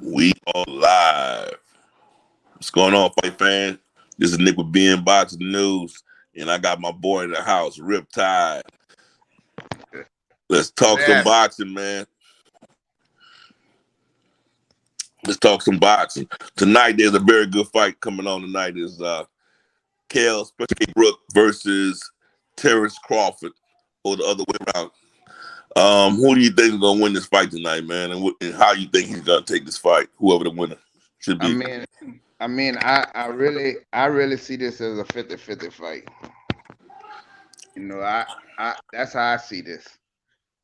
We are live. What's going on, fight fans? This is Nick with being Boxing News, and I got my boy in the house, Riptide. Let's talk some boxing, man. Let's talk some boxing. Tonight, there's a very good fight coming on tonight. Is v.Kell, Special One Brook versus Terence Crawford, or the other way around. Who do you think is going to win this fight tonight, man? And how you think he's going to take this fight? Whoever the winner should be. I really see this as a 50-50 fight. You know, I that's how I see this.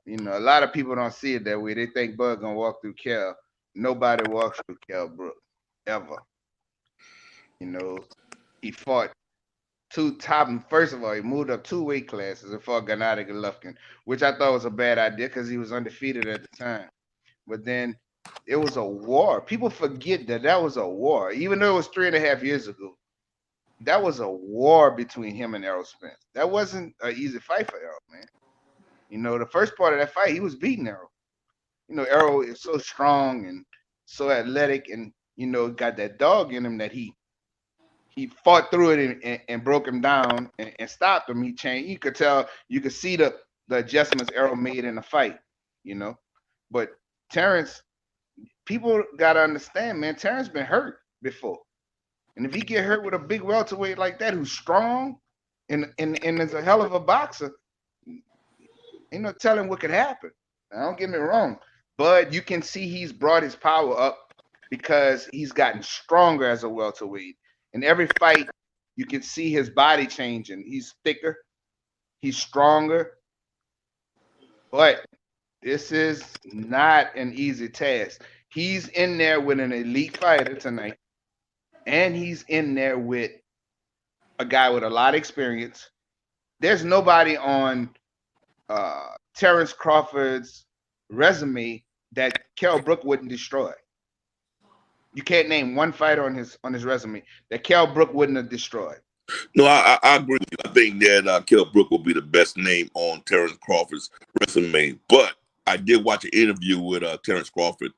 You know, a lot of people don't see it that way. They think Bud gonna walk through Kell. Nobody walks through Kell Brook ever. You know, he fought first of all, he moved up 2 weight classes and fought Gennady Golovkin, which I thought was a bad idea because he was undefeated at the time. But then it was a war. People forget that was a war. Even though it was 3.5 years ago, that was a war between him and Errol Spence. That wasn't an easy fight for Errol, man. You know, the first part of that fight, he was beating Errol. You know, Errol is so strong and so athletic and, you know, got that dog in him that he fought through it and broke him down and stopped him. He changed. You could tell, you could see the adjustments Errol made in the fight, you know. But Terence, people got to understand, man, Terence been hurt before. And if he get hurt with a big welterweight like that who's strong and is a hell of a boxer, ain't no telling what could happen. Now, don't get me wrong, but you can see he's brought his power up because he's gotten stronger as a welterweight. In every fight, you can see his body changing. He's thicker, he's stronger. But this is not an easy task. He's in there with an elite fighter tonight, and he's in there with a guy with a lot of experience. There's nobody on Terence Crawford's resume that Kell Brook wouldn't destroy. You can't name one fighter on his resume that Kell Brook wouldn't have destroyed. No, I agree with you. I think that Kell Brook will be the best name on Terence Crawford's resume. But I did watch an interview with Terence Crawford,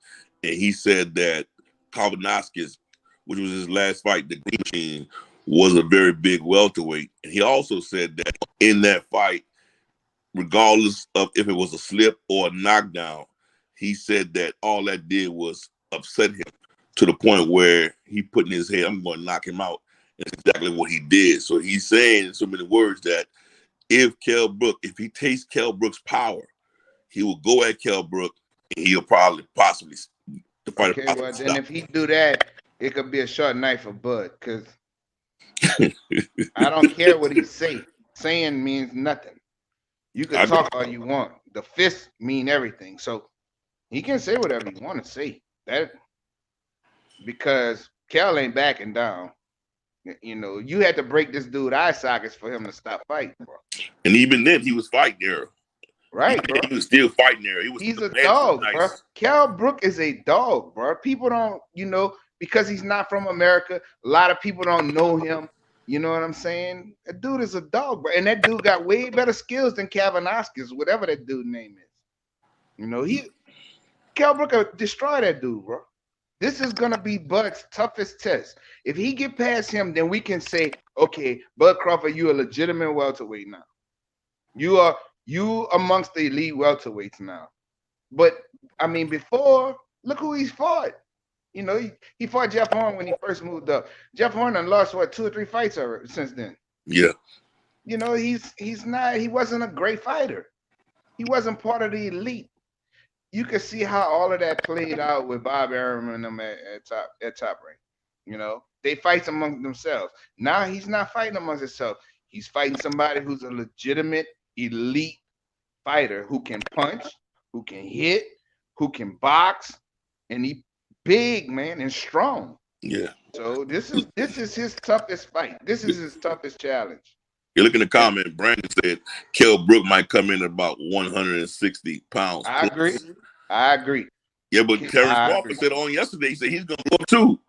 and he said that Kavanaskis, which was his last fight, the Green Machine, was a very big welterweight. And he also said that in that fight, regardless of if it was a slip or a knockdown, he said that all that did was upset him to the point where he put in his head, I'm going to knock him out. And that's exactly what he did. So he's saying in so many words that if he tastes Kell Brook's power, he will go at Kell Brook and he'll possibly the fight. Okay, well then if he do that, it could be a short night for Bud because I don't care what he say. Saying means nothing. You can talk all you want. The fists mean everything. So he can say whatever you want to say. That because Kell ain't backing down. You know, you had to break this dude eye sockets for him to stop fighting, bro. And even then, he was fighting there. Right, bro. He was still fighting there. He's a dog, bro. Kell Brook is a dog, bro. People don't, you know, because he's not from America, a lot of people don't know him. You know what I'm saying? That dude is a dog, bro. And that dude got way better skills than Kavanaskis, whatever that dude's name is. You know, Kell Brook will destroy that dude, bro. This is gonna be Bud's toughest test. If he get past him, then we can say, okay, Bud Crawford, you a legitimate welterweight now. You amongst the elite welterweights now. But I mean, before, look who he's fought. You know, he fought Jeff Horn when he first moved up. Jeff Horn done lost, 2 or 3 fights since then. Yeah. You know, he wasn't a great fighter. He wasn't part of the elite. You can see how all of that played out with Bob Arum and them at top rank. You know, they fight among themselves. Now he's not fighting amongst himself. He's fighting somebody who's a legitimate elite fighter who can punch, who can hit, who can box, and he big, man, and strong. Yeah. So this is his toughest fight. This is his toughest challenge. You look in the comment, Brandon said Kell Brook might come in at about 160 pounds. I agree. Yeah, but Terence Crawford said on yesterday, he said he's gonna go up too.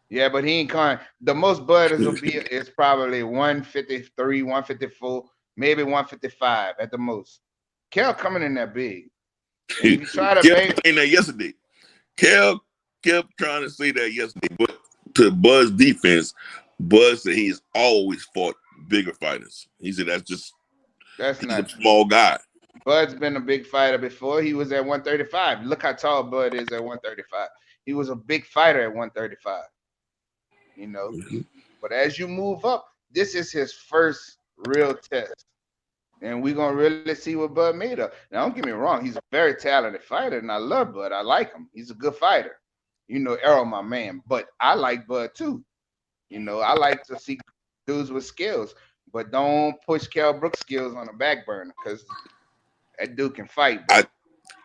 Yeah, but he ain't coming. The most Bud is probably 153, 154, maybe 155 at the most. Kell coming in that big. And if you try to saying that yesterday. Kell kept trying to say that yesterday, but to Bud's defense, Bud said he's always fought bigger fighters. He said he's not a small guy. Bud's been a big fighter before. He was at 135. Look how tall Bud is at 135. He was a big fighter at 135. You know, but as you move up, this is his first real test. And we're going to really see what Bud made of. Now, don't get me wrong. He's a very talented fighter, and I love Bud. I like him. He's a good fighter. You know, Errol, my man. But I like Bud, too. You know, I like to see dudes with skills. But don't push Kell Brook's skills on the back burner because that dude can fight. Bro.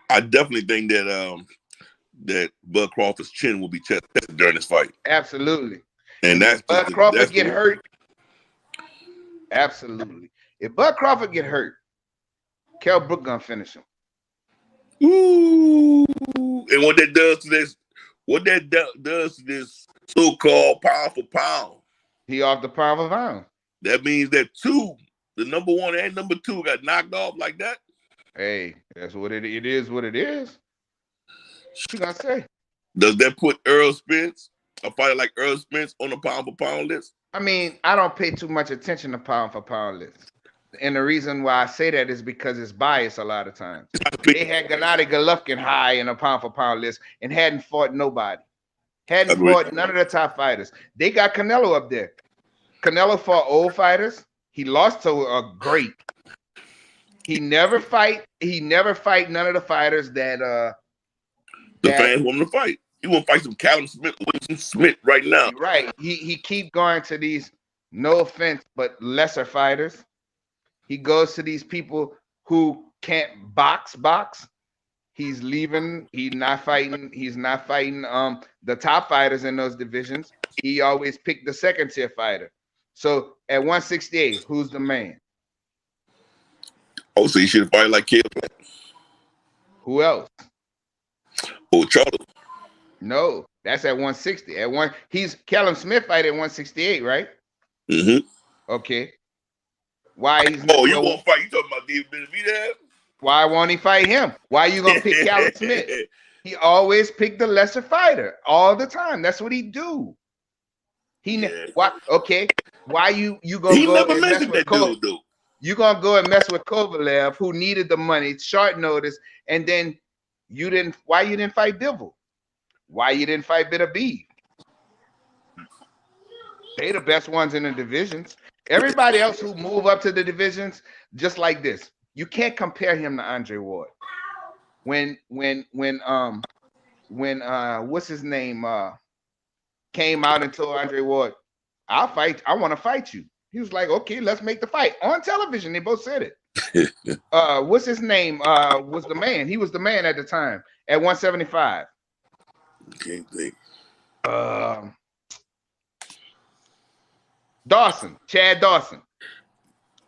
I definitely think that Bud Crawford's chin will be tested during this fight. Absolutely. And if Bud Crawford get hurt, absolutely. If Bud Crawford get hurt, Kell Brook gonna finish him. Ooh, and what that does to this so-called pound for pound. He off the pound for pound. That means that the number one and number two got knocked off like that. Hey, that's what it is. What it is. What you gonna say? Does that put Errol Spence, a fighter like Errol Spence, on the pound for pound list? I mean, I don't pay too much attention to pound for pound lists. And the reason why I say that is because it's biased a lot of times. They had Gennady Golovkin high in a pound for pound list and hadn't fought nobody. Hadn't fought none of the top fighters. They got Canelo up there. Canelo fought old fighters. He lost to a great. He never fight none of the fighters that the fans want him to fight. He want to fight some Callum Smith, Wilson Smith right now. Right. He keep going to these, no offense, but lesser fighters. He goes to these people who can't box. He's leaving. He's not fighting the top fighters in those divisions. He always picked the second tier fighter. So at 168, who's the man? Oh, so he should fight like Kell. Who else? Oh, Charlie. No, that's at 160. He's Callum Smith fight at 168, right? Mm-hmm. Okay. Why he's not? Oh, you won't fight? You talking about David Benavidez? Why won't he fight him? Why you gonna pick Callum Smith? He always pick the lesser fighter all the time. That's what he do. Why? Okay. Why you gonna he go never and mentioned mess with that dude? You gonna go and mess with Kovalev, who needed the money, short notice, and then why you didn't fight Bivol? Why you didn't fight Beterbiev? They the best ones in the divisions. Everybody else who move up to the divisions, just like this, you can't compare him to Andre Ward. When what's his name came out and told Andre Ward, I want to fight you. He was like, okay, let's make the fight. On television, they both said it. What's his name? Was the man. He was the man at the time at 175. Can't think. Chad Dawson.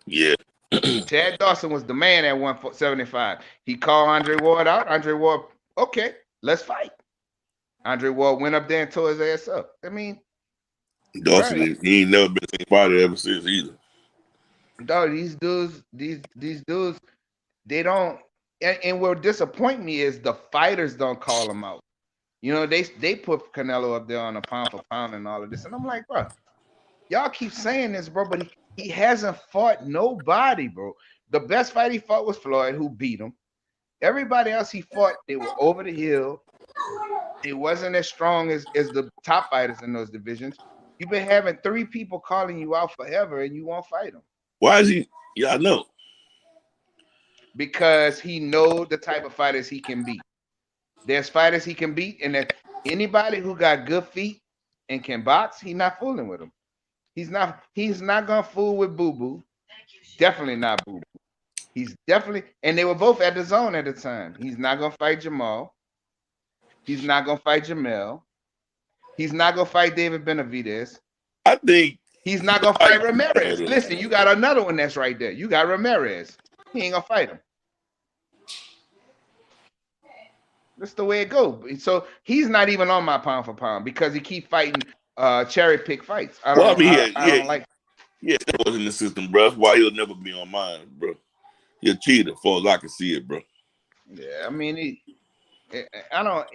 Yeah. Chad Dawson was the man at 175. He called Andre Ward out. Andre Ward, okay, let's fight. Andre Ward went up there and tore his ass up. I mean, Dawson, right. He ain't never been the same fighter ever since either. Dog, these dudes, they don't. And what disappoint me is the fighters don't call them out. You know, they put Canelo up there on a pound for pound and all of this, and I'm like, bro, y'all keep saying this, bro, but he hasn't fought nobody, bro. The best fight he fought was Floyd, who beat him. Everybody else he fought, they were over the hill. It wasn't as strong as the top fighters in those divisions. You've been having 3 people calling you out forever, and you won't fight them. Why is he? Yeah, I know. Because he knows the type of fighters he can beat. There's fighters he can beat, and that anybody who got good feet and can box, he's not fooling with them. He's not gonna fool with Boo Boo. Definitely not Boo Boo. He's definitely, and they were both at the zone at the time. He's not gonna fight Jamal. He's not gonna fight Jamel. He's not gonna fight David Benavidez. I think he's not gonna fight Ramirez. Listen, you got another one that's right there. You got Ramirez. He ain't gonna fight him. That's the way it goes. So he's not even on my pound for pound because he keep fighting cherry pick fights. I don't like. Yeah, that was in the system, bro. That's why he'll never be on mine, bro. You're a cheater, as far as I can see it, bro. Yeah, I mean, I don't.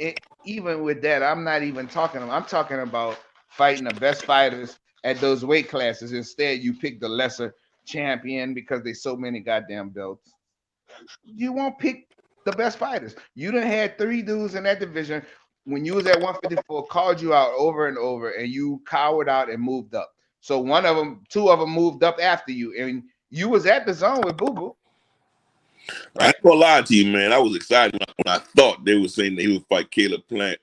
Even with that, I'm not even talking. I'm talking about fighting the best fighters at those weight classes. Instead, you pick the lesser champion because there's so many goddamn belts. You won't pick the best fighters. You done had 3 dudes in that division when you was at 154, called you out over and over, and you cowered out and moved up. So one of them, 2 of them moved up after you, and you was at the zone with Boo Boo. Right? I ain't gonna lie to you, man. I was excited when I thought they were saying that he would fight Caleb Plant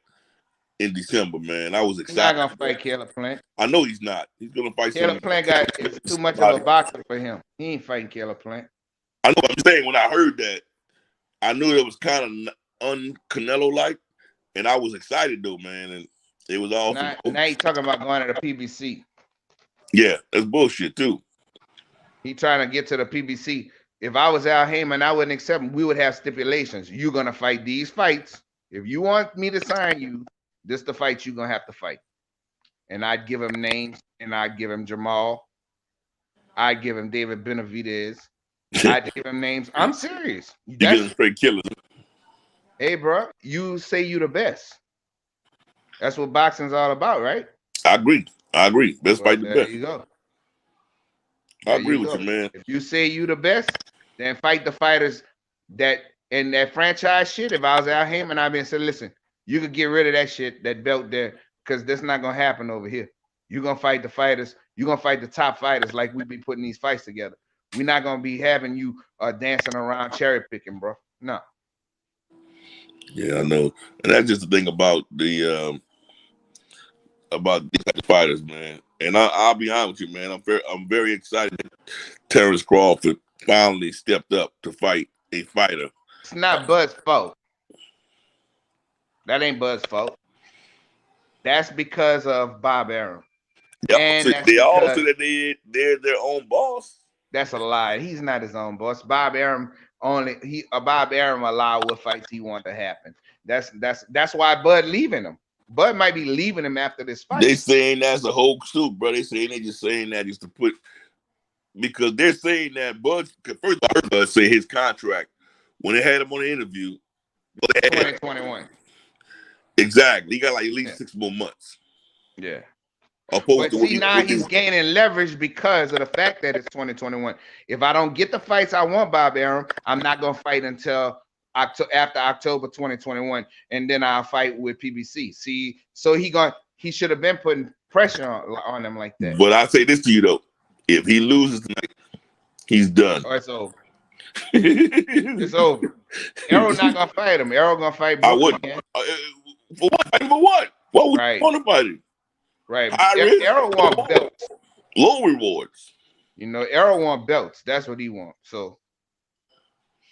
in December, man. I was excited. He's not gonna fight Caleb Plant. I know he's not. He's gonna fight Plant is too much of a boxer for him. He ain't fighting Caleb Plant. I know what I'm saying. When I heard that, I knew it was kind of un-Canelo like, and I was excited though, man. And it was awesome. Now you talking about going to the PBC. Yeah, that's bullshit too. He trying to get to the PBC. If I was Al Heyman, I wouldn't accept him. We would have stipulations. You're gonna fight these fights. If you want me to sign you, this the fight you're gonna have to fight. And I'd give him names, and I'd give him Jamal. I'd give him David Benavidez. I'd give him names. I'm serious. You get him straight killers. Hey, bro, you say you the best. That's what boxing's all about, right? I agree. Best fight the best. There you go. I agree with you, man. If you say you the best, then fight the fighters that in that franchise shit. If I was Al Heyman, I'd been said, listen, you could get rid of that shit, that belt there, because that's not gonna happen over here. You're gonna fight the fighters. You're gonna fight the top fighters like we be putting these fights together. We're not gonna be having you dancing around cherry picking, bro. No. Yeah, I know, and that's just the thing about these fighters, man. And I'll be honest with you, man. I'm very excited that Terence Crawford finally stepped up to fight a fighter. It's not Bud's fault. That ain't Bud's fault. That's because of Bob Arum. They all say that they're their own boss. That's a lie. He's not his own boss. Bob Arum allowed what fights he wanted to happen. That's why Bud leaving him. Bud might be leaving him after this fight. They saying that's a whole suit, bro. They just saying that just to put, because they're saying that Bud. First, I heard Bud say his contract when they had him on the interview. 2021. Exactly. He got like at least 6 more months. Yeah. But see, now he's gaining leverage because of the fact that it's 2021. If I don't get the fights I want, Bob Arum, I'm not gonna fight until after October 2021, and then I'll fight with PBC. See, so he should have been putting pressure on him like that. But I say this to you though: if he loses tonight, he's done. Oh, it's over. It's over. Errol not gonna fight him. Errol gonna fight Brook. I wouldn't. For what? For what? What would you want to fight him? Right. Errol want belts. Low rewards. You know, Errol want belts. That's what he wants. So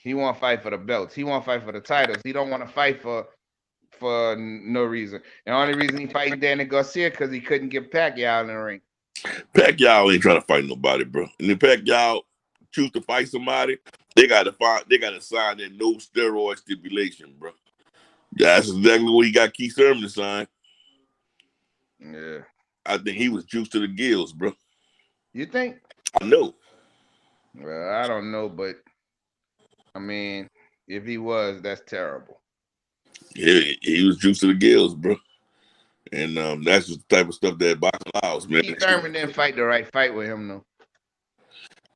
he want to fight for the belts. He want to fight for the titles. He don't want to fight for no reason. The only reason he fighting Danny Garcia because he couldn't get Pacquiao in the ring. Pacquiao ain't trying to fight nobody, bro. And if Pacquiao choose to fight somebody, they got to sign that no steroid stipulation, bro. That's exactly what he got Keith Thurman to sign. Yeah. I think he was juiced to the gills, bro. You think? I know. Well, I don't know, but I mean, if he was, that's terrible. Yeah, he was juiced to the gills, bro. And that's just the type of stuff that boxing allows, man. Keith Thurman didn't fight the right fight with him,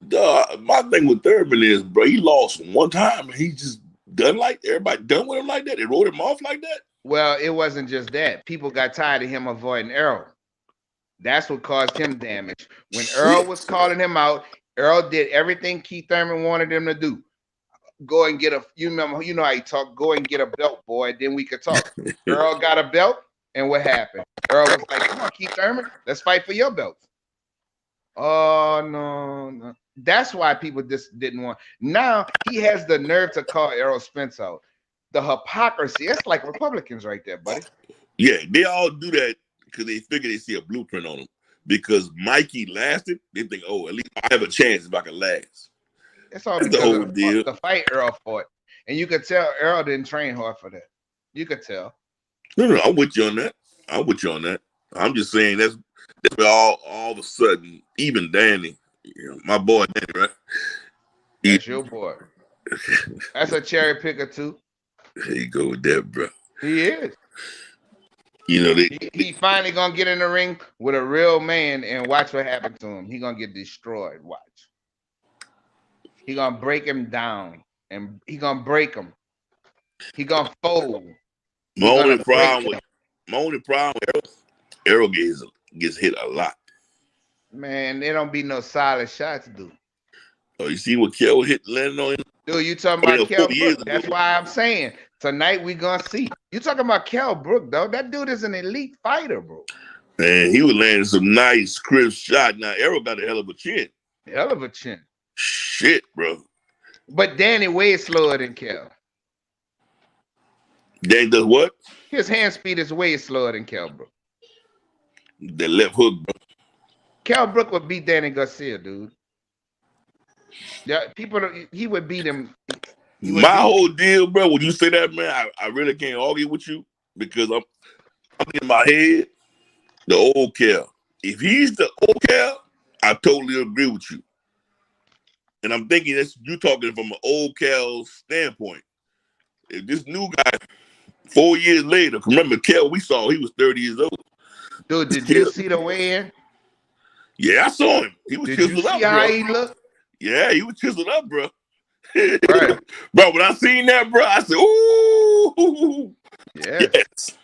though. My thing with Thurman is, bro, he lost one time and he just done like everybody done with him like that. They wrote him off like that. Well, it wasn't just that. People got tired of him avoiding Errol. That's what caused him damage. When Errol was calling him out, Errol did everything Keith Thurman wanted him to do. Go and get you know how he talk, go and get a belt, boy, then we could talk. Errol got a belt, and what happened? Errol was like, come on, Keith Thurman, let's fight for your belt. Oh, no. That's why people just didn't want. Now he has the nerve to call Errol Spence out. The hypocrisy. It's like Republicans right there, buddy. Yeah, they all do that because they figure they see a blueprint on them. Because Mikey lasted, they think, oh, at least I have a chance if I can last. It's all because of the fight Errol fought. And you could tell Errol didn't train hard for that. You could tell. No, I'm with you on that. I'm just saying that's where all of a sudden, even Danny, my boy Danny, right? That's your boy. That's a cherry picker too. There you go with that, bro. He is. You know, He finally gonna get in the ring with a real man and watch what happens to him. He gonna get destroyed. Watch. He gonna break him down, and he gonna break him. He gonna fold. my only problem with Errol gets hit a lot. Man, they don't be no solid shots, dude. Oh, you see what Kell hit landing on him? Dude, you talking about Kell Brook. That's why I'm saying tonight we gonna see. You talking about Kell Brook, though. That dude is an elite fighter, bro. Man, he was landing some nice, crisp shots. Now, Errol got a hell of a chin. Hell of a chin. Shit, bro. But Danny way slower than Kell. Danny does what? His hand speed is way slower than Kell Brook. The left hook, bro. Kell Brook would beat Danny Garcia, dude. Yeah, he would beat him. My whole deal, bro, when you say that, man, I really can't argue with you because I'm in my head the old Kell. If he's the old Kell, I totally agree with you. And I'm thinking that you're talking from an old Kell standpoint. If this new guy, 4 years later, remember Kell, we saw he was 30 years old. Dude, did you see the weigh-in? Yeah, I saw him. He was chiseled up, bro. Did you see how he looked? Yeah, he was chiseled up, bro. Right. Bro, when I seen that, bro, I said, ooh. Yes.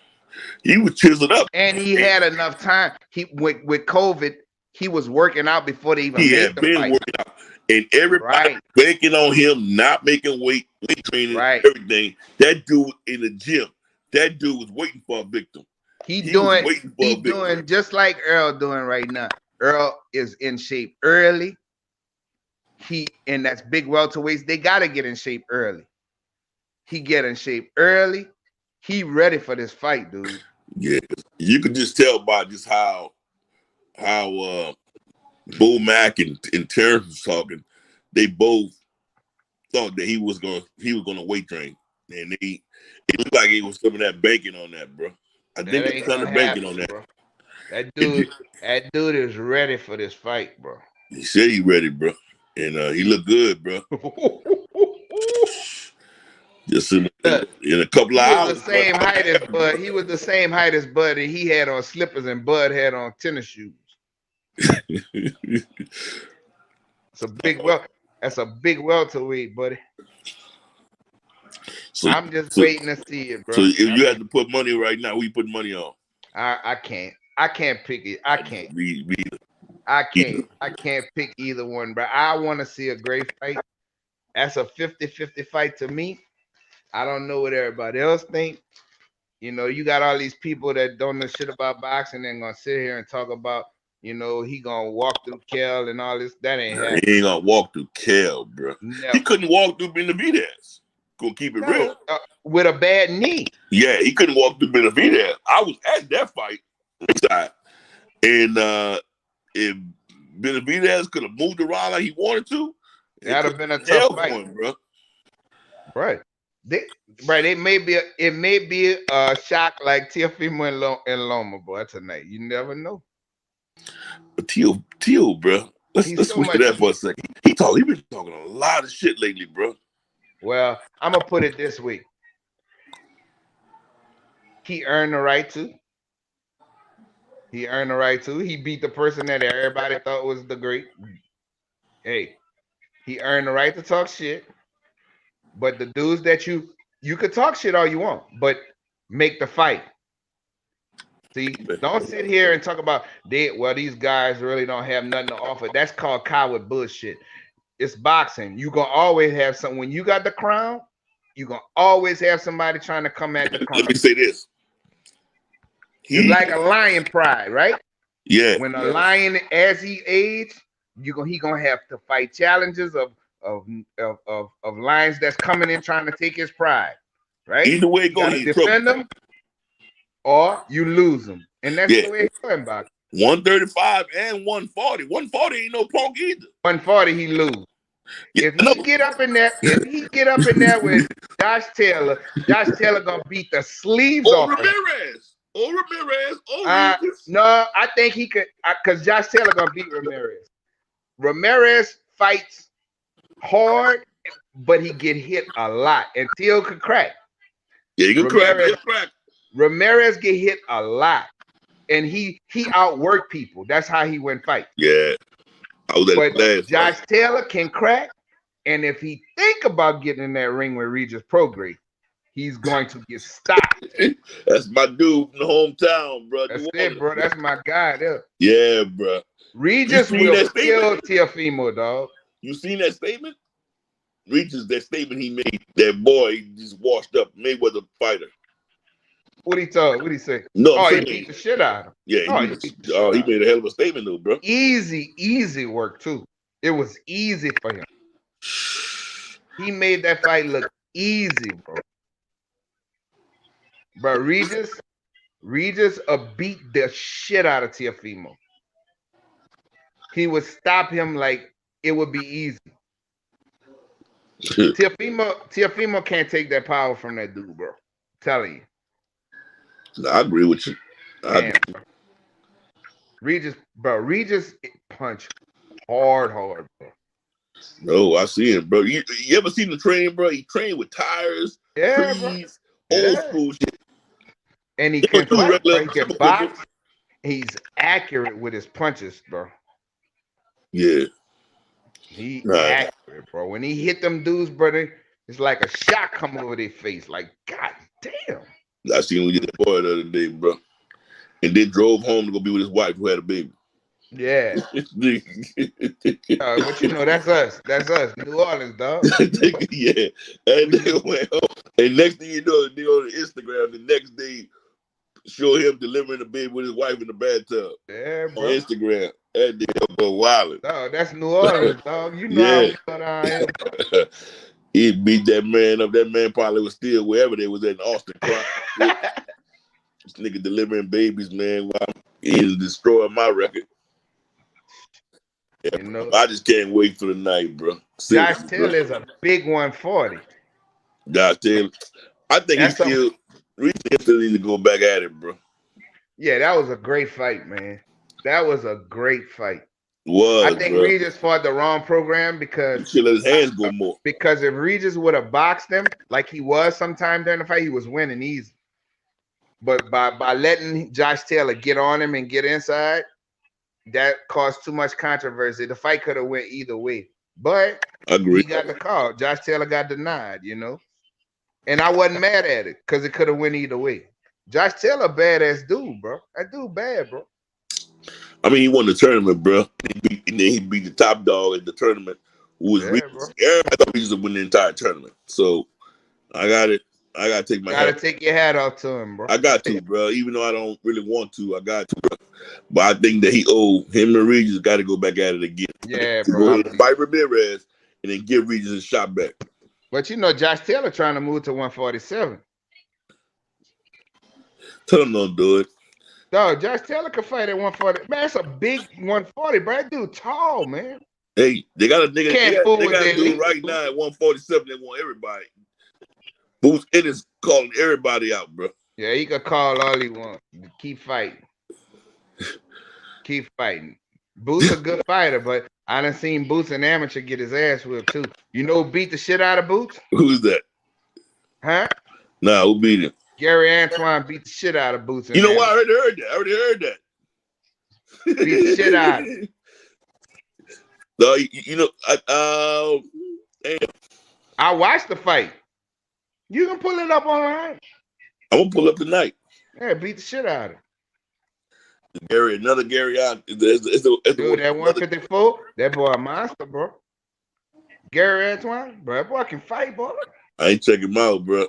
He was chiseled up. And he had enough time. He with COVID, he was working out before they even made the fight. Working out. And everybody banking on him not making weight training, everything. That dude in the gym, that dude was waiting for a victim. He doing just like Earl doing right now. Earl is in shape early. And that's big welterweights. They gotta get in shape early. He get in shape early. He ready for this fight, dude. Yeah, you could just tell by just how Bull Mack and Terrence was talking. They both thought that he was gonna weight train, and it looked like it was some of that banking on that, bro. I think it's kind of banking on that. Bro. That dude is ready for this fight, bro. He said he ready, bro, and he looked good, bro. Just in a couple of hours. The same height as Bud. He was the same height as Bud, and he had on slippers, and Bud had on tennis shoes. That's a big welterweight, buddy. So, I'm just waiting to see it, bro. So if you had to put money right now, we put money on. I can't pick it. I can't. I can't pick either one, but I want to see a great fight. That's a 50-50 fight to me. I don't know what everybody else think. You know, you got all these people that don't know shit about boxing and gonna sit here and talk about, you know, he gonna walk through Kell and all this. That ain't happening. He ain't gonna walk through Kell, bro. Never. He couldn't walk through Benavidez. Gonna keep it real. With a bad knee. Yeah, he couldn't walk through Benavidez. I was at that fight. And if Benavidez could have moved around like he wanted to, that'd have been a tough fight, one, bro. Right. It may be a shock like Teofimo and Loma, boy, tonight. You never know. But Teal, bro. Let's switch to that for a second. He been talking a lot of shit lately, bro. Well, I'm gonna put it this way. He earned the right to. He earned the right to. He beat the person that everybody thought was the great. Hey, he earned the right to talk shit. But the dudes that you could talk shit all you want, but make the fight. See, don't sit here and talk about these guys really don't have nothing to offer. That's called coward bullshit. It's boxing. You gonna always have some. When you got the crown, you gonna always have somebody trying to come at the crown. Let me say this. It's like a lion pride, right? Yeah. When a lion, as he ages, he gonna have to fight challenges of lions that's coming in trying to take his pride, right? Either way, go ahead. Defend them, or you lose them, and that's the way it's going about. 135 and 140. 140 ain't no punk either. 140 he lose. Yeah, if he get up in there with Josh Taylor gonna beat the sleeves off Ramirez. Ramirez. No, I think he could, because Josh Taylor gonna beat Ramirez. Ramirez fights hard, but he get hit a lot, and Teal could crack. Yeah, you can crack. Ramirez get hit a lot, and he outworked people. That's how he win fight. Yeah, but Josh Taylor can crack, and if he think about getting in that ring with Regis Prograis, he's going to get stopped. That's my dude from the hometown, bro. That's it, bro. That's my guy there. Yeah, bro. Regis will kill Teofimo, dog. You seen that statement? Regis, that statement he made, that boy he just washed up Mayweather fighter. What he told? What he say? No, he beat the shit out of him. Yeah, he made a hell of a statement though, bro. Easy work too. It was easy for him. He made that fight look easy, bro. But Regis beat the shit out of Teofimo. He would stop him like it would be easy. Teofimo can't take that power from that dude, bro. I'm telling you. I agree with you. Regis punch hard, bro. No, I see him, bro. You ever seen him train, bro? He trained with tires, trees, old school shit. And he can fight, he can box. He's accurate with his punches, bro. Yeah. He's accurate, bro. When he hit them dudes, brother, it's like a shot come over their face. Like, god damn. I seen him get the boy the other day, bro. And then drove home to go be with his wife who had a baby. Yeah. But you know, that's us. That's us. New Orleans, dog. Yeah. And they went home. And next thing you know, they on Instagram the next day show him delivering the baby with his wife in the bathtub. Yeah, bro. On Instagram. And they go wild. Oh, that's New Orleans, dog. You know how we go down here. He beat that man up. That man probably was still wherever they was at in Austin. This nigga delivering babies, man. Wow. He's destroying my record. Yeah, you know, I just can't wait for the night, bro. Josh Taylor is a big 140. Josh Taylor. I think he still need to go back at it, bro. Yeah, that was a great fight, man. That was a great fight. I think Regis fought the wrong program because he should let his hands go more. Because if Regis would have boxed him like he was sometime during the fight, he was winning easy. But by letting Josh Taylor get on him and get inside, that caused too much controversy. The fight could have went either way. But I agree. He got the call. Josh Taylor got denied, you know. And I wasn't mad at it because it could have went either way. Josh Taylor, badass dude, bro. That dude bad, bro. I mean, he won the tournament, bro. And then he beat the top dog in the tournament, who was Regis. Everybody thought Regis would win the entire tournament. So I got it. I gotta take my hat. Take your hat off to him, bro. I got to, bro. Even though I don't really want to, I got to, bro. But I think that him and Regis got to go back at it again. Yeah, bro. Go ahead and fight Ramirez and then give Regis a shot back. But you know, Josh Taylor trying to move to 147. Tell him don't do it. No, Josh Taylor can fight at 140. Man, that's a big 140, bro. That dude tall, man. Hey, they got a nigga. They got a dude right now at 147. They want everybody. Boots is calling everybody out, bro. Yeah, he could call all he wants. Keep fighting. Keep fighting. Boots a good fighter, but I done seen Boots an amateur get his ass whipped too. You know who beat the shit out of Boots? Who's that? Huh? Nah, who beat him? Gary Antoine beat the shit out of Boots. You know what? I already heard that. Beat the shit out of him. No, you know, I watched the fight. You can pull it up online. I'm gonna pull up tonight. Yeah, beat the shit out of him. Another Gary out. Dude, that 154, that boy a monster, bro. Gary Antoine, bro, that boy can fight, bro. I ain't checking him out, bro.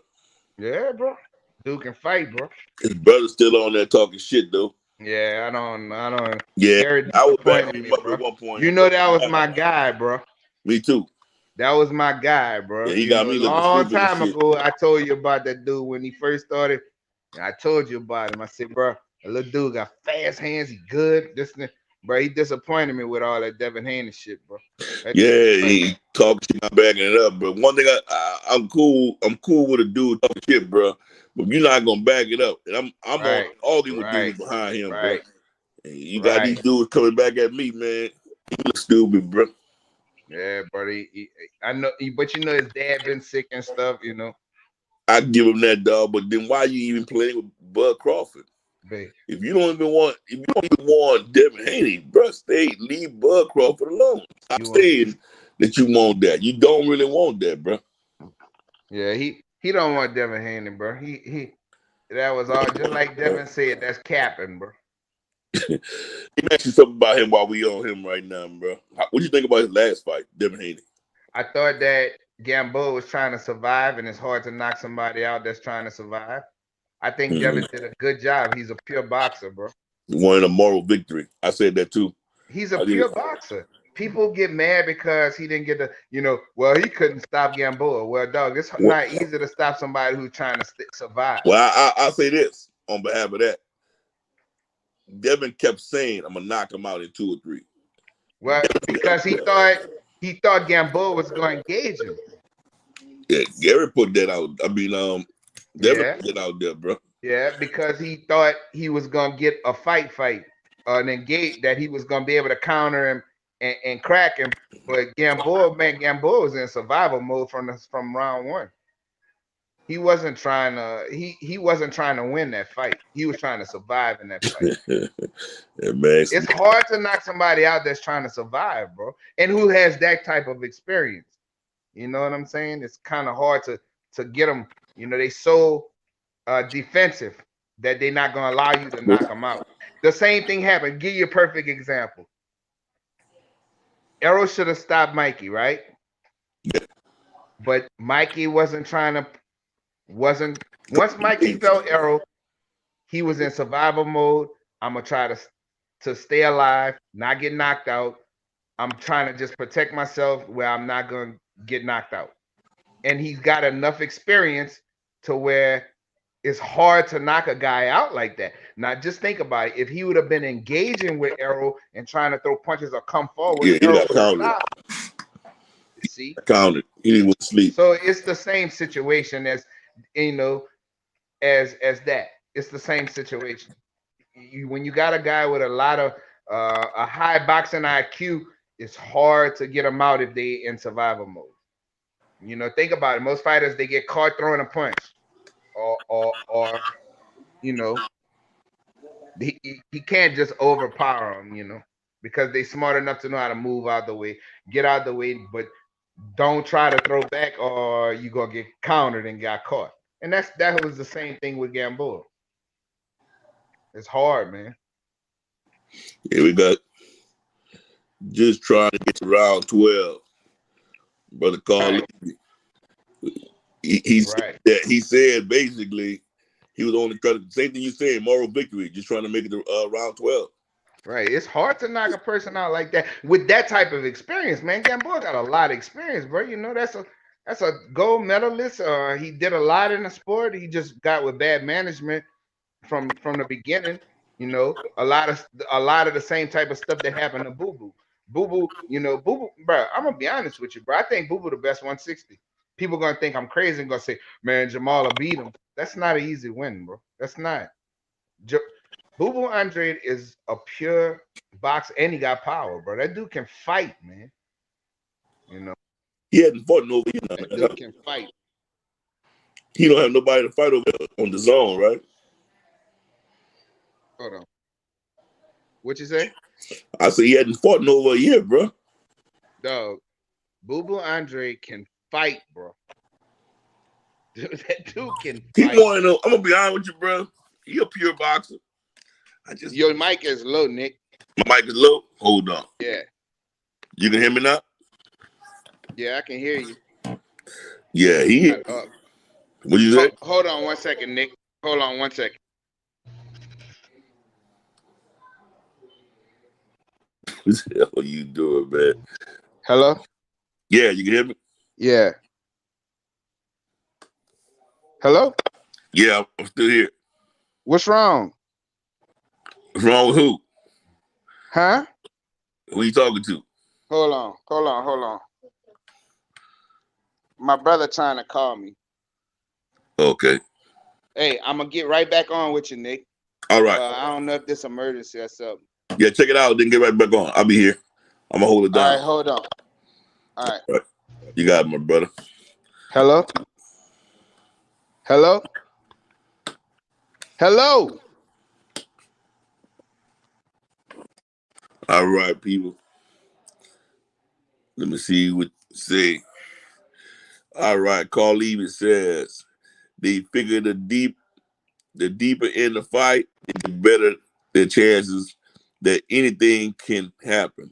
Yeah, bro. Dude can fight, bro. His brother's still on there talking shit, though. Yeah, I don't. Yeah, Gary I was back me, at one point. You know that was my guy, bro. Me too. That was my guy, bro. Yeah, he got me a long time ago. I told you about that dude when he first started. I told you about him. I said, bro, a little dude got fast hands. He good. Bro, he disappointed me with all that Devin Haney shit, bro. He talking shit, not backing it up, bro. One thing I'm cool with a dude talking shit, bro. But you're not gonna back it up, and I'm right. arguing with dudes behind him, bro. And you got these dudes coming back at me, man. You look stupid, bro. Yeah, buddy. I know, but you know his dad been sick and stuff, you know. I give him that, dog. But then why you even playing with Bud Crawford? Babe. If you don't even want Devin Haney, bro, leave Bud Crawford alone. I'm saying that you want that. You don't really want that, bro. Yeah, he don't want Devin Haney, bro. He that was all just like Devin said. That's capping, bro. Let me ask you something about him while we on him right now, bro. What do you think about his last fight, Devin Haney? I thought that Gamboa was trying to survive, and it's hard to knock somebody out that's trying to survive. I think Devin did a good job. He's a pure boxer, bro. He won a moral victory. I said that too. He's a pure boxer. People get mad because he didn't get the, well, he couldn't stop Gamboa. Well, dog, it's not easy to stop somebody who's trying to survive. Well, I'll say this on behalf of that. Devin kept saying, I'm going to knock him out in 2 or 3. Well, because he thought Gamboa was going to engage him. Yeah, Gary put that out. I mean, Devin put that out there, bro. Yeah, because he thought he was going to get a fight, an engage, that he was going to be able to counter him and crack him. But Gamboa was in survival mode from round 1. He wasn't trying to. He wasn't trying to win that fight. He was trying to survive in that fight. It's hard to knock somebody out that's trying to survive, bro, and who has that type of experience. You know what I'm saying? It's kind of hard to get them. They so defensive that they're not going to allow you to knock them out. The same thing happened. Give you a perfect example. Errol should have stopped Mikey, right? But Mikey wasn't trying to. Once Mikey felt Errol, he was in survival mode. I'm gonna try to stay alive, not get knocked out. I'm trying to just protect myself where I'm not gonna get knocked out. And he's got enough experience to where it's hard to knock a guy out like that. Now just think about it. If he would have been engaging with Errol and trying to throw punches or come forward, Errol would have stopped. See? Counted. He didn't sleep. So it's the same situation as as that. It's the same situation. When you got a guy with a lot of a high boxing IQ, it's hard to get them out if they in survival mode. Think about it. Most fighters, they get caught throwing a punch, or he can't just overpower them, because they smart enough to know how to move out the way, get out the way, but don't try to throw back, or you gonna get countered and got caught. And that was the same thing with Gamboa. It's hard, man. Yeah, we got just trying to get to round 12. Brother Carl, he said basically he was only trying to, same thing you saying, moral victory, just trying to make it to round 12. Right. It's hard to knock a person out like that with that type of experience, man. Gamboa got a lot of experience, bro. That's a gold medalist. He did a lot in the sport. He just got with bad management from the beginning. A lot of the same type of stuff that happened to Boo Boo. Boo Boo, bro. I'm gonna be honest with you, bro. I think Boo Boo the best 160. People gonna think I'm crazy and gonna say, man, Jamal will beat him. That's not an easy win, bro. That's not. Boo Boo Andre is a pure boxer, and he got power, bro. That dude can fight, man. He hadn't fought nobody. That dude can fight. He don't have nobody to fight over on the zone, right? Hold on. What you say? I said he hadn't fought in over a year, bro. Dog, Boo Boo Andre can fight, bro. That dude can fight. I'm gonna be honest with you, bro. He a pure boxer. Your mic is low, Nick. My mic is low? Hold on. Yeah. You can hear me now? Yeah, I can hear you. Yeah, what you say? Hold on 1 second, Nick. Hold on 1 second. What the hell are you doing, man? Hello? Yeah, you can hear me? Yeah. Hello? Yeah, I'm still here. What's wrong? What's wrong with who? Huh? Who are you talking to? Hold on. My brother trying to call me. Okay. Hey, I'm going to get right back on with you, Nick. All right. I don't know if this emergency or something. Yeah, check it out, then get right back on. I'll be here. I'm going to hold it down. All right, hold on. All right. You got it, my brother. Hello? Hello? Hello? All right, people. Let me see what say. All right, Carl Levy says they figure the deeper in the fight, the better the chances that anything can happen,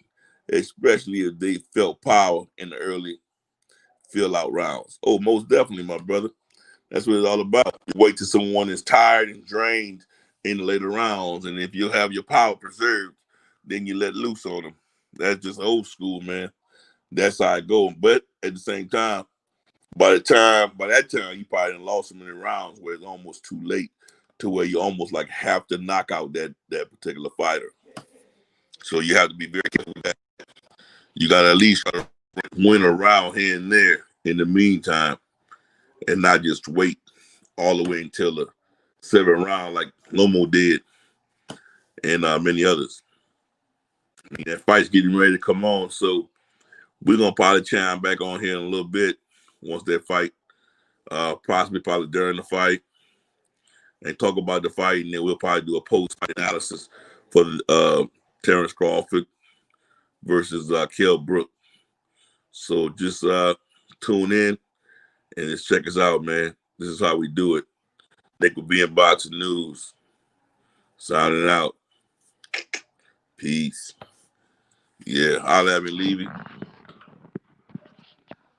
especially if they felt power in the early fill out rounds. Oh, most definitely, my brother. That's what it's all about. You wait till someone is tired and drained in the later rounds, and if you have your power preserved, then you let loose on them. That's just old school, man. That's how it goes. But at the same time, by that time, you probably done lost so many rounds where it's almost too late to where you almost like have to knock out that particular fighter. So you have to be very careful with that. You got to at least try to win a round here and there in the meantime, and not just wait all the way until the seventh round like Lomo did and many others. I mean, that fight's getting ready to come on, so we're gonna probably chime back on here in a little bit once that fight, probably during the fight, and talk about the fight, and then we'll probably do a post-fight analysis for the Terence Crawford versus Kell Brook. So just tune in and just check us out, man. This is how we do it. Nick will be in Boxing News. Signing out. Peace. Yeah, holla at me, Levy.